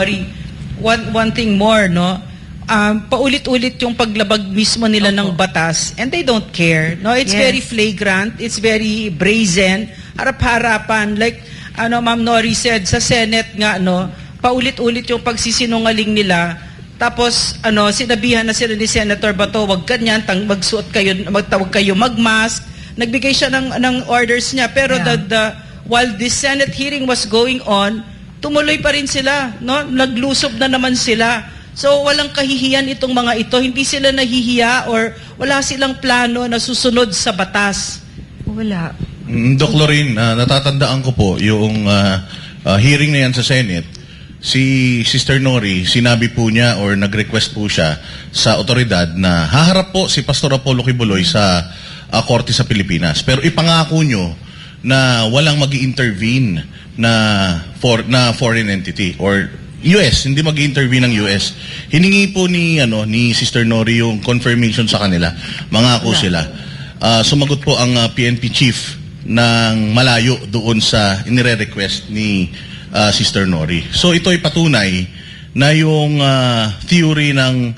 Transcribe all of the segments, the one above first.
Sorry, one thing more, no? Paulit-ulit yung paglabag mismo nila ng batas and they don't care, no? It's Yes. very flagrant, it's very brazen, harap-harapan. Like, Ma'am Nori said, sa Senate nga, no? Paulit-ulit yung pagsisinungaling nila. Tapos, sinabihan na sila ni Senator Bato, wag ganyan, magsuot kayo, magtawag kayo magmask. Nagbigay siya ng orders niya. Pero while the Senate hearing was going on, tumuloy pa rin sila, no? Naglusob na naman sila. So walang kahihiyan itong mga ito, hindi sila nahihiya or wala silang plano na susunod sa batas. Wala. Doc Lorin, natatandaan ko po yung hearing na yan sa Senate. Si Sister Nori, sinabi po niya or nag-request po siya sa otoridad na haharap po si Pastor Apollo Kibuloy sa korte sa Pilipinas. Pero ipangako nyo na walang mag-intervene na foreign entity or US, hindi mag-intervene ng US. Hiningi po ni Sister Nori yung confirmation sa kanila. Mangako sila. Sumagot po ang PNP chief ng malayo doon sa inire-request ni Sister Nori. So ito ay patunay na yung theory ng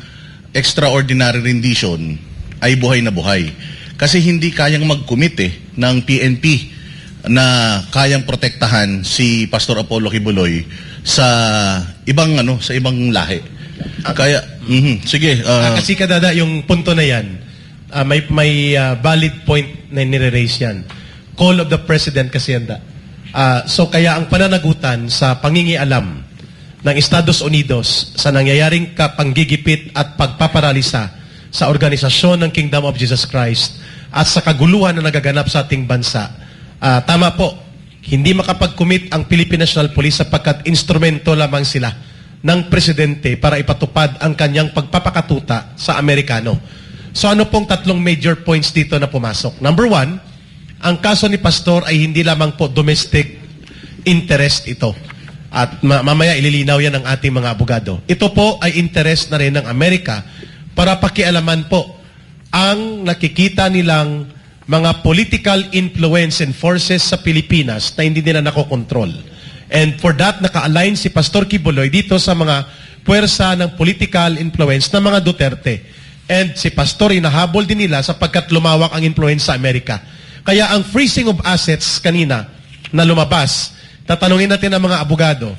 extraordinary rendition ay buhay na buhay. Kasi hindi kayang mag-commit ng PNP na kayang protektahan si Pastor Apollo Kibuloy sa ibang lahi. Kaya sige, kasi kadada yung punto na yan, may valid point na nire-raise yan. Call of the President kasi yan. So kaya ang pananagutan sa pangingialam ng Estados Unidos sa nangyayaring panggigipit at pagpaparalisa sa organisasyon ng Kingdom of Jesus Christ at sa kaguluhan na nagaganap sa ating bansa, tama po, hindi makapag-commit ang Philippine National Police sapagkat instrumento lamang sila ng presidente para ipatupad ang kanyang pagpapakatuta sa Amerikano. So ano pong tatlong major points dito na pumasok? Number one, ang kaso ni Pastor ay hindi lamang po domestic interest ito. At mamaya ililinaw yan ng ating mga abogado. Ito po ay interest na rin ng Amerika para pakialaman po ang nakikita nilang mga political influence and forces sa Pilipinas na hindi nila nakokontrol. And for that, naka-align si Pastor Kibuloy dito sa mga puwersa ng political influence ng mga Duterte. And si Pastor inahabol din nila sapagkat lumawak ang influence sa Amerika. Kaya ang freezing of assets kanina na lumabas, tatanungin natin ang mga abogado,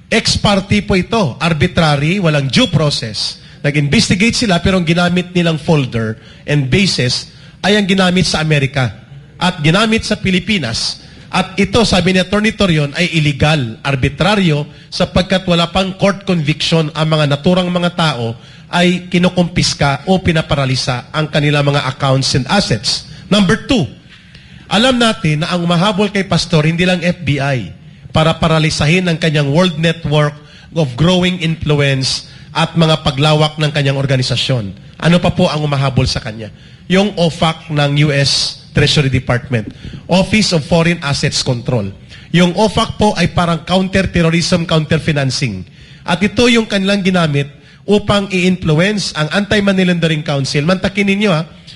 ex parte po ito, arbitrary, walang due process. Nag-investigate sila pero ang ginamit nilang folder and basis ay ang ginamit sa Amerika at ginamit sa Pilipinas. At ito, sabi ni Atty. Torion, ay illegal, arbitraryo, sapagkat wala pang court conviction ang mga naturang mga tao ay kinukumpiska o pinaparalisa ang kanilang mga accounts and assets. Number two, alam natin na ang mahabol kay Pastor hindi lang FBI para paralisahin ang kanyang world network of growing influence at mga paglawak ng kanyang organisasyon. Ano pa po ang umahabol sa kanya? Yung OFAC ng US Treasury Department, Office of Foreign Assets Control. Yung OFAC po ay parang counter-terrorism, counter-financing. At ito yung kanilang ginamit upang i-influence ang Anti-Money Laundering Council. Mantakin ninyo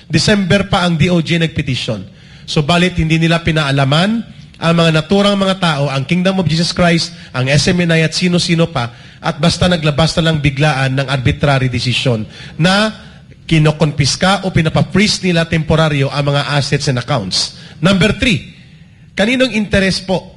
December pa ang DOJ nagpetisyon. So balit hindi nila pinaalaman ang mga naturang mga tao, ang Kingdom of Jesus Christ, ang SMNI at sino-sino pa, at basta naglabas na lang biglaan ng arbitrary decision na kinokonpiska o pinapa-freeze nila temporaryo ang mga assets and accounts. Number three, kaninong interest po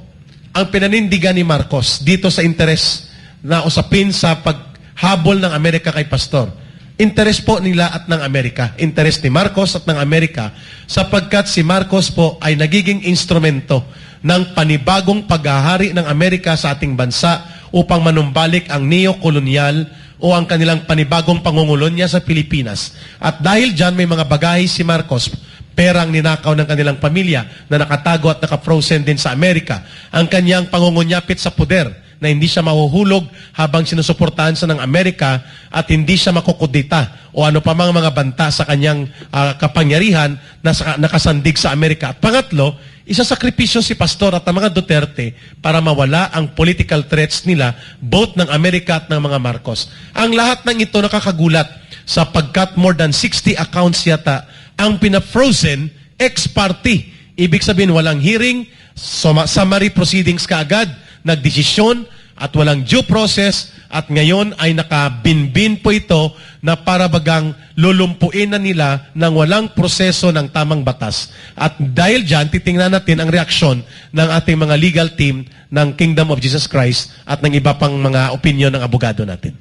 ang pinanindigan ni Marcos dito sa interest na usapin sa paghabol ng Amerika kay Pastor? Interest po nila at ng Amerika. Interest ni Marcos at ng Amerika sapagkat si Marcos po ay nagiging instrumento ng panibagong paghahari ng Amerika sa ating bansa upang manumbalik ang neo-kolonyal o ang kanilang panibagong pangungulunya sa Pilipinas. At dahil dyan may mga bagahe si Marcos, perang ninakaw ng kanilang pamilya na nakatago at naka-frozen din sa Amerika, ang kanyang pangungunyapit sa poder na hindi siya mahuhulog habang sinusuportahan sa ng Amerika at hindi siya makukudita o ano pa mga banta sa kanyang kapangyarihan na nakasandig sa Amerika. At pangatlo, isasakripisyo si Pastor at ang mga Duterte para mawala ang political threats nila both ng Amerika at ng mga Marcos. Ang lahat ng ito nakakagulat sapagkat more than 60 accounts yata ang pina-frozen ex parte. Ibig sabihin walang hearing, summary proceedings kaagad, nagdesisyon at walang due process at ngayon ay nakabinbin po ito na para bagang lulumpuin na nila ng walang proseso ng tamang batas. At dahil dyan, titingnan natin ang reaksyon ng ating mga legal team ng Kingdom of Jesus Christ at ng iba pang mga opinion ng abogado natin.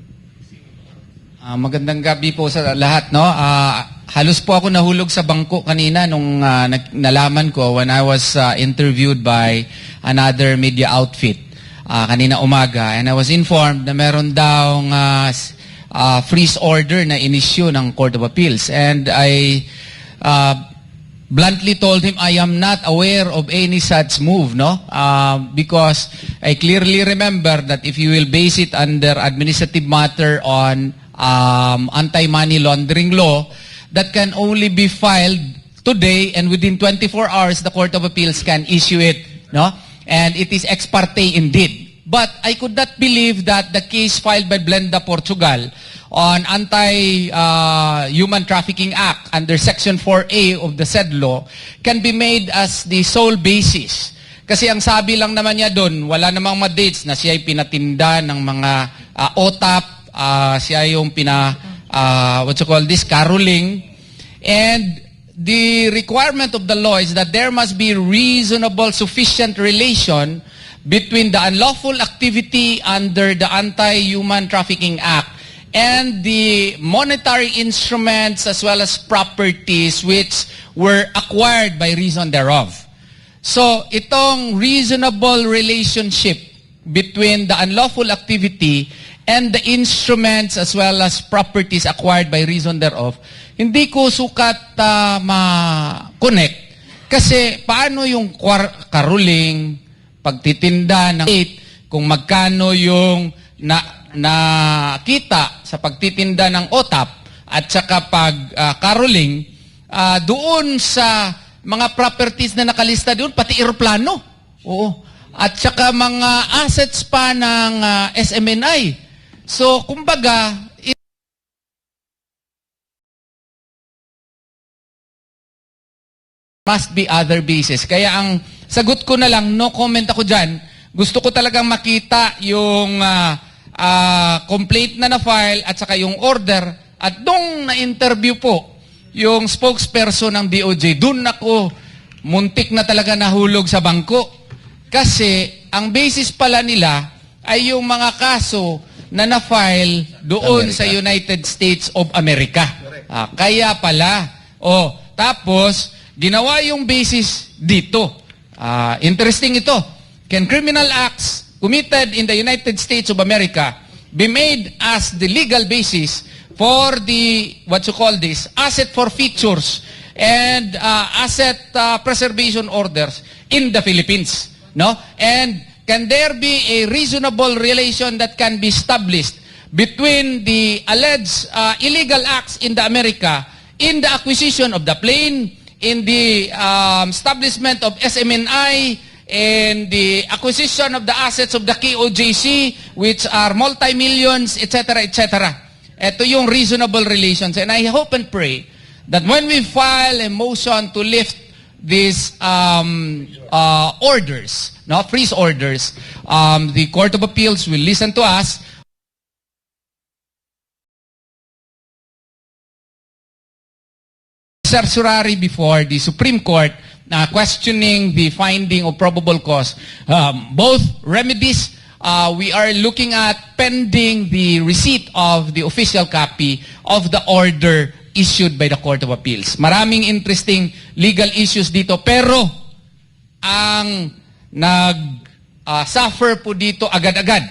Magandang gabi po sa lahat, no? Halos po ako nahulog sa bangko kanina nung nalaman ko when I was interviewed by another media outfit kanina umaga, and I was informed na meron daw freeze order na inisyu ng Court of Appeals, and I bluntly told him I am not aware of any such move, no? Because I clearly remember that if you will base it under administrative matter on anti-money laundering law, that can only be filed today, and within 24 hours, the Court of Appeals can issue it, no? And it is ex parte indeed. But I could not believe that the case filed by Blenda Portugal on Anti-Human Trafficking Act under Section 4A of the said law can be made as the sole basis. Kasi ang sabi lang naman niya doon, wala namang ma-dates na siya ay pinatinda ng mga OTAP, siya yung caroling. And the requirement of the law is that there must be reasonable, sufficient relation between the unlawful activity under the Anti-Human Trafficking Act and the monetary instruments as well as properties which were acquired by reason thereof. So, itong reasonable relationship between the unlawful activity and the instruments as well as properties acquired by reason thereof, hindi ko sukat ma-connect. Kasi paano yung karuling, pagtitinda ng kung magkano yung nakita sa pagtitinda ng OTAP at saka karuling, doon sa mga properties na nakalista doon, pati eroplano. Oo. At saka mga assets pa ng SMNI. So, kumbaga, must be other basis. Kaya ang sagot ko na lang, no comment ako dyan. Gusto ko talagang makita yung complaint na na-file at saka yung order. At nung na-interview po yung spokesperson ng DOJ, dun ako muntik na talaga nahulog sa bangko. Kasi ang basis pala nila ay yung mga kaso na na-file doon sa United States of America. Kaya pala. Tapos, ginawa yung basis dito. Interesting ito. Can criminal acts committed in the United States of America be made as the legal basis for the, asset forfeitures and asset preservation orders in the Philippines? No? And can there be a reasonable relation that can be established between the alleged illegal acts in the America in the acquisition of the plane, in the establishment of SMNI, in the acquisition of the assets of the KOJC, which are multi-millions, etc., etc. Ito yung reasonable relations. And I hope and pray that when we file a motion to lift these orders, freeze orders, the Court of Appeals will listen to us. Certiorari before the Supreme Court questioning the finding of probable cause. Both remedies, we are looking at pending the receipt of the official copy of the order issued by the Court of Appeals. Maraming interesting legal issues dito, pero ang nag-suffer po dito agad-agad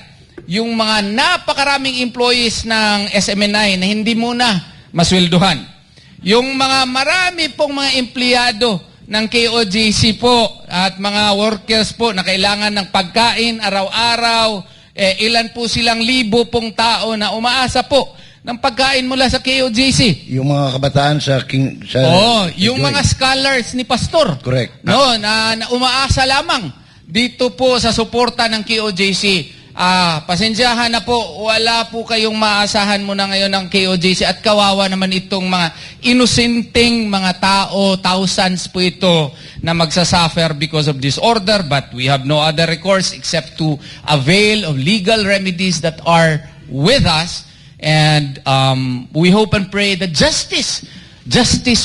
yung mga napakaraming employees ng SMNI na hindi muna masweldohan. Yung mga marami pong mga empleyado ng KOJC po at mga workers po na kailangan ng pagkain araw-araw, ilan po silang libo pong tao na umaasa po ng pagkain mula sa KOJC. Yung mga kabataan sa yung mga scholars ni Pastor. Correct. No, na umaasa lamang dito po sa suporta ng KOJC. Pasensyahan na po, wala po kayong maasahan muna ngayon ng KOJC at kawawa naman itong mga inosenteng mga tao, thousands po ito na magsasuffer because of this order, but we have no other recourse except to avail of legal remedies that are with us, and we hope and pray that justice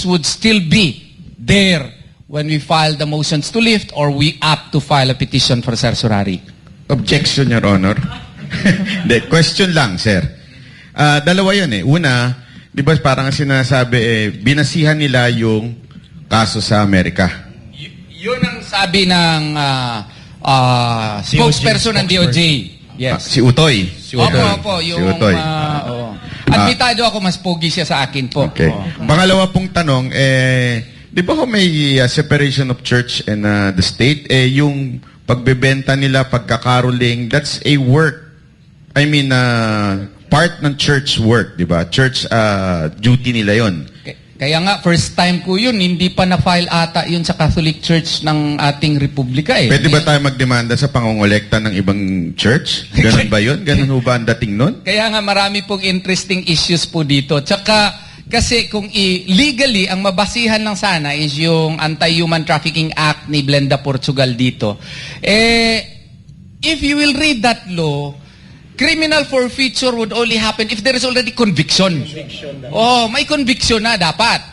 would still be there when we file the motions to lift or we opt to file a petition for certiorari. Objection, Your Honor. De, question lang, sir. Dalawa yun eh. Una, di ba parang sinasabi, binasihan nila yung kaso sa Amerika. Yun ang sabi ng spokesperson ng DOJ. Yes. Si Utoy. Opo, Si yung... Utoy. Oo. Admitado ako, mas pogi siya sa akin po. Okay. Oo. Pangalawa pong tanong, di ba kung may separation of church and the state, yung pagbebenta nila, pagkakaroling, that's a work. I mean, part ng church work, di ba? Church duty nila yon. Kaya nga, first time ko yun, hindi pa na-file ata yun sa Catholic Church ng ating Republika eh. Pwede ba tayo magdemanda sa pangongolekta ng ibang church? Ganun ba yun? Ganun ho ba ang dating nun? Kaya nga marami pong interesting issues po dito. Tsaka, kasi kung legally, ang mabasihan lang sana is yung Anti-Human Trafficking Act ni Blenda Portugal dito. If you will read that law, criminal forfeiture would only happen if there is already conviction. Oh, may conviction na dapat.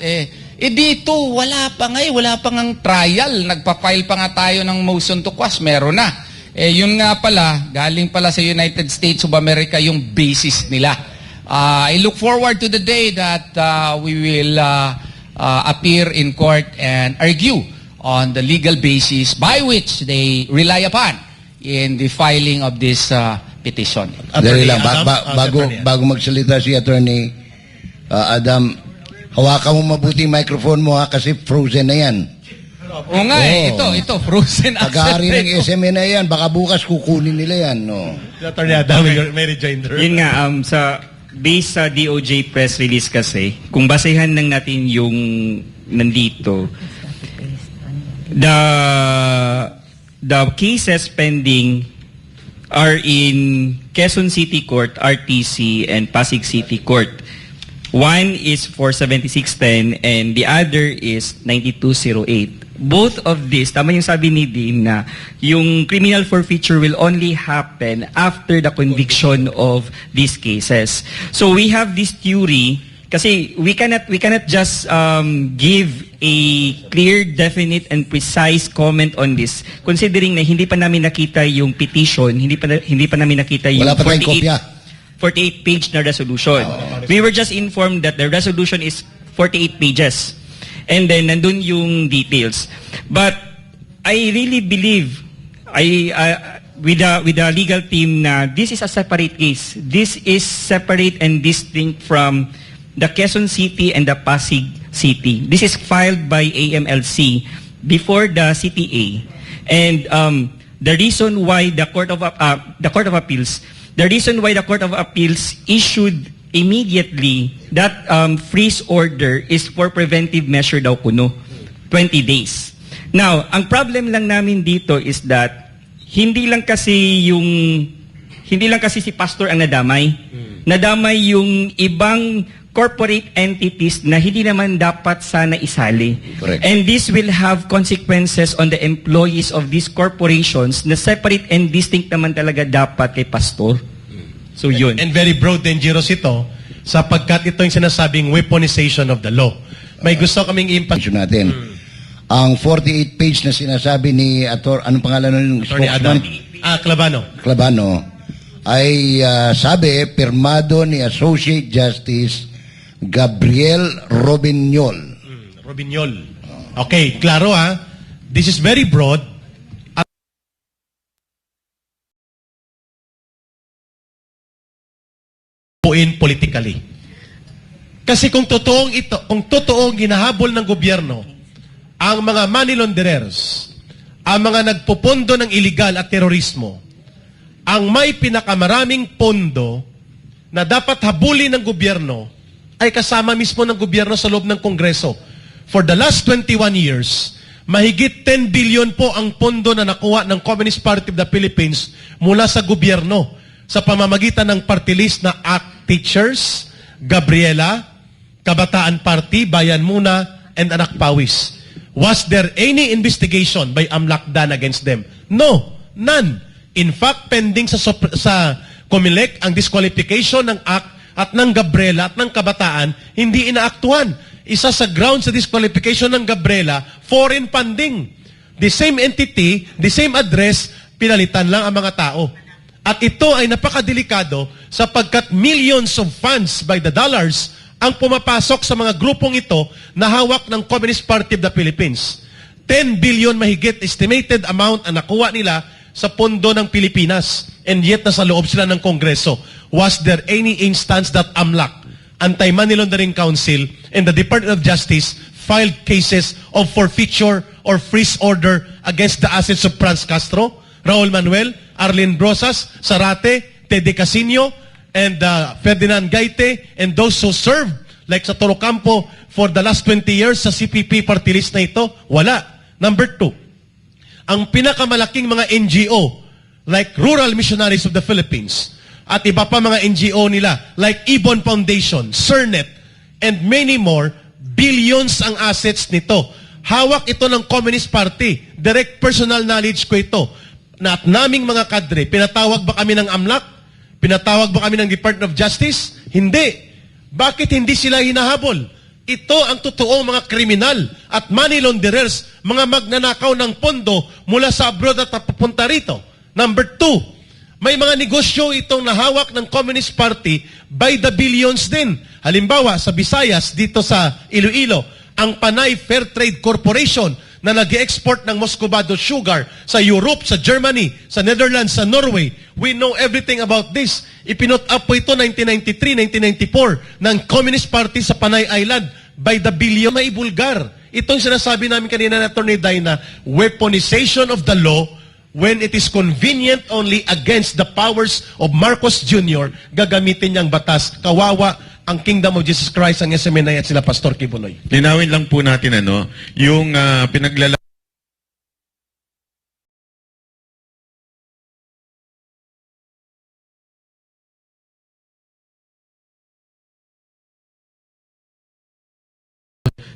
Dito, wala pa ngang trial. Nagpa-file pa nga tayo ng motion to quash. Meron na. Yun nga pala, galing pala sa United States of America yung basis nila. I look forward to the day that we will appear in court and argue on the legal basis by which they rely upon in the filing of this petition. Dali lang, Attorney Adam. bago magsalita si Attorney Adam, hawakan mo mabuti yung microphone mo ha, kasi frozen na yan. Oo nga ito, frozen asset. Pag-aari ng SMA na yan, baka bukas kukunin nila yan. No? Attorney Adam, may rejoinder. Yun nga, based sa DOJ press release kasi, kung basehan lang natin yung nandito, the cases pending are in Quezon City Court, RTC, and Pasig City Court. One is for 7610 and the other is 9208. Both of these, tama yung sabi ni Dean na yung criminal forfeiture will only happen after the conviction of these cases. So we have this theory kasi we cannot just give a clear, definite, and precise comment on this considering na hindi pa namin nakita yung petition, hindi pa namin nakita yung Wala pa tayong kopya. 48-page na resolution. We were just informed that the resolution is 48 pages. And then, nandun yung details. But, I really believe, with the legal team na this is a separate case. This is separate and distinct from the Quezon City and the Pasig City. This is filed by AMLC before the CTA. And the reason why the Court of Appeals issued immediately that freeze order is for preventive measure daw kuno, 20 days. Now, ang problem lang namin dito is that hindi lang kasi si pastor ang nadamay. Nadamay yung ibang corporate entities na hindi naman dapat sana isali. Correct. And this will have consequences on the employees of these corporations na separate and distinct naman talaga dapat kay pastor. So yun. And very broad dangerous ito sapagkat ito yung sinasabing weaponization of the law. May gusto kaming impact. Natin. Ang 48 page na sinasabi ni anong pangalan ng Attorney Adam. spokesman? Clavano. Ay sabi, pirmado ni Associate Justice Gabriel Robinyol. Robinyol. Okay, klaro ha. This is very broad. Politically. Kasi kung totoong hinahabol ng gobyerno ang mga money launderers, ang mga nagpupondo ng iligal at terorismo, ang may pinakamaraming pondo na dapat habulin ng gobyerno ay kasama mismo ng gobyerno sa loob ng Kongreso. For the last 21 years, mahigit 10 billion po ang pondo na nakuha ng Communist Party of the Philippines mula sa gobyerno sa pamamagitan ng party list na ACT Teachers, Gabriela, Kabataan Party, Bayan Muna, and Anak Pawis. Was there any investigation by AMLAC done against them? No, none. In fact, pending sa Comelec, ang disqualification ng ACT at ng Gabriela at ng Kabataan, hindi inaaktuhan. Isa sa ground sa disqualification ng Gabriela, foreign funding. The same entity, the same address, pinalitan lang ang mga tao. At ito ay napakadelikado sapagkat millions of funds by the dollars ang pumapasok sa mga grupong ito na hawak ng Communist Party of the Philippines. 10 billion mahigit estimated amount ang nakuha nila sa pondo ng Pilipinas. And yet nasa loob sila ng Kongreso. Was there any instance that AMLAC, Anti-Money Laundering Council, and the Department of Justice filed cases of forfeiture or freeze order against the assets of Franz Castro, Raul Manuel, Arlene Brosas, Sarate, Tede Casino, and Ferdinand Gaite, and those who served, like sa Torocampo, for the last 20 years sa CPP party list na ito? Wala. Number 2, ang pinakamalaking mga NGO, like Rural Missionaries of the Philippines, at iba pa mga NGO nila, like Ibon Foundation, CERNET, and many more, billions ang assets nito. Hawak ito ng Communist Party. Direct personal knowledge ko ito. Na at naming mga kadre, pinatawag ba kami ng AMLAC? Pinatawag ba kami ng Department of Justice? Hindi. Bakit hindi sila hinahabol? Ito ang totoong mga kriminal at money launderers, mga magnanakaw ng pondo mula sa abroad at papunta rito. Number 2, may mga negosyo itong nahawak ng Communist Party by the billions din. Halimbawa, sa Visayas, dito sa Iloilo, ang Panay Fair Trade Corporation na nag-export ng Muscovado sugar sa Europe, sa Germany, sa Netherlands, sa Norway. We know everything about this. Ipinot up po ito 1993, 1994 ng Communist Party sa Panay Island by the billion. May bulgar. Itong sinasabi namin kanina na Attorney Dina, weaponization of the law when it is convenient only against the powers of Marcos Jr., gagamitin niyang batas. Kawawa ang Kingdom of Jesus Christ, ang SMNI at sila Pastor Kibunoy. Linawin lang po natin yung pinaglala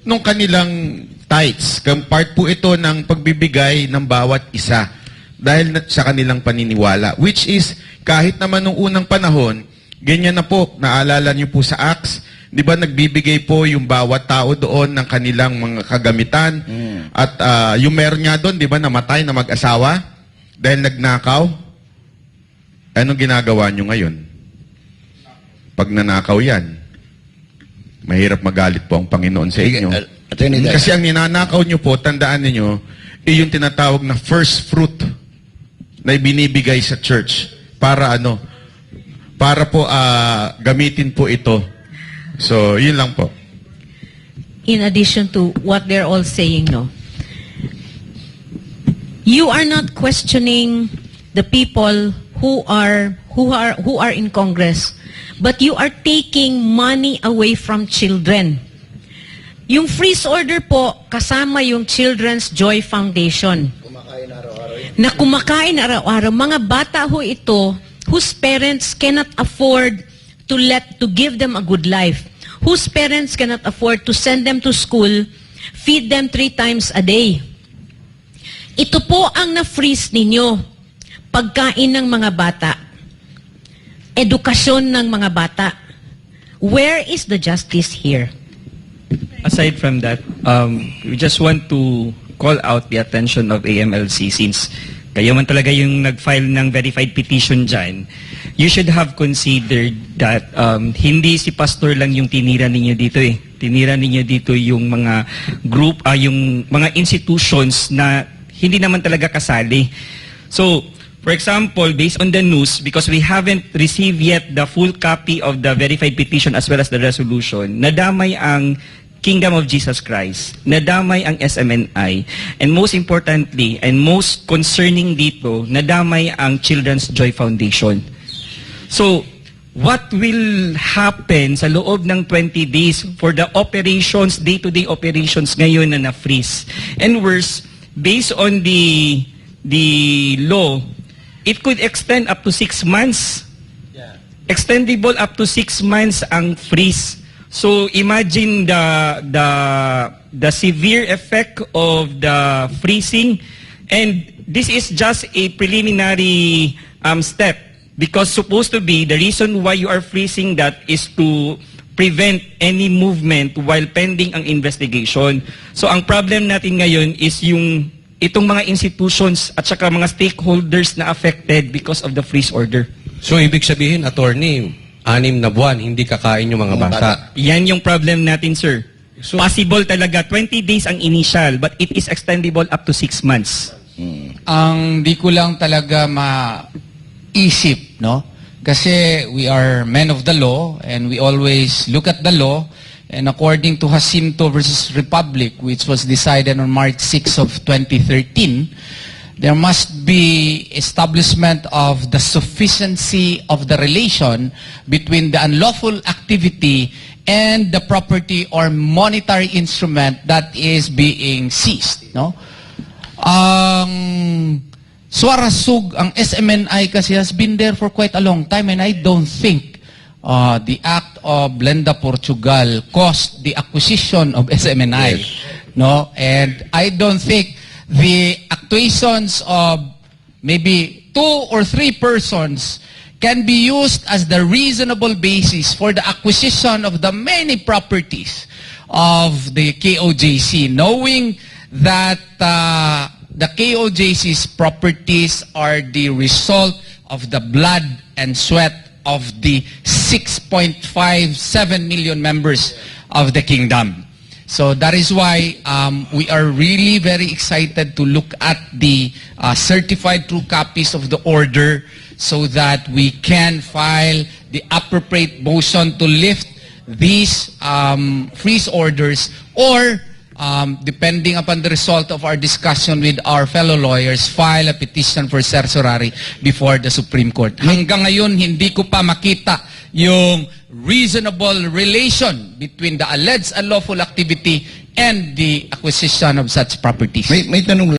nung kanilang tithes. Part po ito ng pagbibigay ng bawat isa dahil sa kanilang paniniwala. Which is, kahit naman nung unang panahon, ganyan na po, naalala niyo po sa Acts, di ba nagbibigay po yung bawat tao doon ng kanilang mga kagamitan. At yung meron nga doon, di ba, namatay na mag-asawa dahil nagnakaw. Anong ginagawa niyo ngayon? Pag nanakaw yan, mahirap magalit po ang Panginoon sa inyo. Kasi ang ninanakaw niyo po, tandaan niyo, yung tinatawag na first fruit na ibinibigay sa church para para po gamitin po ito. So, yun lang po. In addition to what they're all saying, no? You are not questioning the people who are in Congress, but you are taking money away from children. Yung freeze order po, kasama yung Children's Joy Foundation. Na kumakain araw-araw. Mga bata ho ito, whose parents cannot afford to give them a good life. Whose parents cannot afford to send them to school, feed them 3 times a day. Ito po ang na-freeze ninyo. Pagkain ng mga bata. Edukasyon ng mga bata. Where is the justice here? Aside from that, we just want to call out the attention of AMLC since kayo man talaga yung nag-file ng verified petition dyan. You should have considered that hindi si pastor lang yung tinira ninyo dito eh. Tinira ninyo dito yung mga group, yung mga institutions na hindi naman talaga kasali. So, for example, based on the news, because we haven't received yet the full copy of the verified petition as well as the resolution, nadamay ang Kingdom of Jesus Christ, nadamay ang SMNI, and most importantly, and most concerning dito, nadamay ang Children's Joy Foundation. So, what will happen sa loob ng 20 days for the operations, day-to-day operations ngayon na na-freeze? And worse, based on the law, it could extend up to 6 months. Extendable up to 6 months ang freeze. So imagine the severe effect of the freezing, and this is just a preliminary step. Because supposed to be, the reason why you are freezing that is to prevent any movement while pending ang investigation. So ang problem natin ngayon is itong mga institutions at saka mga stakeholders na affected because of the freeze order. So, ibig sabihin, attorney, 6 na buwan, hindi kakain yung mga bata. Yan yung problem natin, sir. So- Possible talaga, 20 days ang initial, but it is extendable up to 6 months. Ang di ko lang talaga maisip, no? Kasi we are men of the law and we always look at the law, and according to Jacinto versus Republic, which was decided on March 6 of 2013, there must be establishment of the sufficiency of the relation between the unlawful activity and the property or monetary instrument that is being seized, no? Suarasug, ang SMNI kasi has been there for quite a long time, and I don't think the act of Blenda Portugal caused the acquisition of SMNI. No? And I don't think the actuations of maybe 2 or 3 persons can be used as the reasonable basis for the acquisition of the many properties of the KOJC, knowing that the KOJC's properties are the result of the blood and sweat of the 6.57 million members of the kingdom. So that is why we are really very excited to look at the certified true copies of the order so that we can file the appropriate motion to lift these freeze orders, or depending upon the result of our discussion with our fellow lawyers, file a petition for certiorari before the Supreme Court. Hanggang ngayon, hindi ko pa makita yung reasonable relation between the alleged unlawful activity and the acquisition of such properties. May tanong